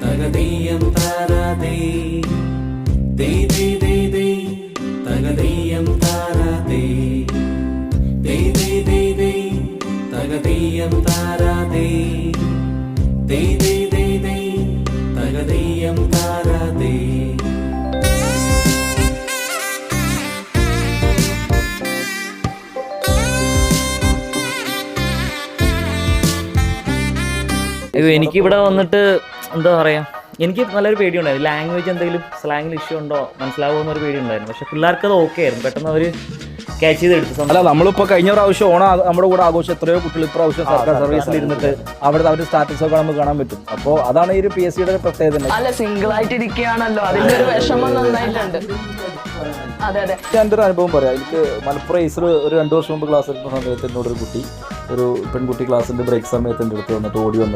തകതീയം താരാതേ തകതീയം താരാതേ തകതീയം താരാതേ തകതീയം താരാതേ. എനിക്കിവിടെ വന്നിട്ട് എന്താ പറയുക, എനിക്ക് നല്ലൊരു പേടിയുണ്ടായിരുന്നു. ലാംഗ്വേജ് എന്തെങ്കിലും സ്ലാങ്ങിൽ ഇഷ്യൂ ഉണ്ടോ മനസ്സിലാവുമോ എന്നൊരു പേടിയുണ്ടായിരുന്നു. പക്ഷെ പിള്ളേർക്ക് അത് ഓക്കെ ആയിരുന്നു, പെട്ടെന്ന് അവർ ക്യാച്ച് ചെയ്തെടുത്തു. അല്ല, നമ്മളിപ്പോൾ കഴിഞ്ഞ പ്രാവശ്യം ഓണം നമ്മുടെ കൂടെ ആഘോഷം എത്രയോ കുട്ടികൾ ഇപ്രാവശ്യം സർക്കാർ സർവീസിൽ ഇരുന്നിട്ട് അവരുടെ സ്റ്റാറ്റസ് ഒക്കെ നമുക്ക് കാണാൻ പറ്റും. അപ്പോൾ അതാണ് ഈ ഒരു PSC യുടെ പ്രത്യേകത. അല്ല, സിംഗിൾ ആയിട്ട് ഇരിക്കുകയാണല്ലോ, അതിന്റെ ഒരു വിഷമം നന്നായിട്ടുണ്ട്. ഞാൻ എൻ്റെ ഒരു അനുഭവം പറയാം. എനിക്ക് മലപ്പുറം ഈസർ ഒരു 2 വർഷം മുമ്പ് ക്ലാസ് എടുക്കുന്ന സമയത്ത് എന്നോടൊരു കുട്ടി, ഒരു പെൺകുട്ടി ക്ലാസ്സിൻ്റെ ബ്രേക്ക് സമയത്ത് എൻ്റെ അടുത്ത് വന്നിട്ട് ഓടി വന്നിട്ട്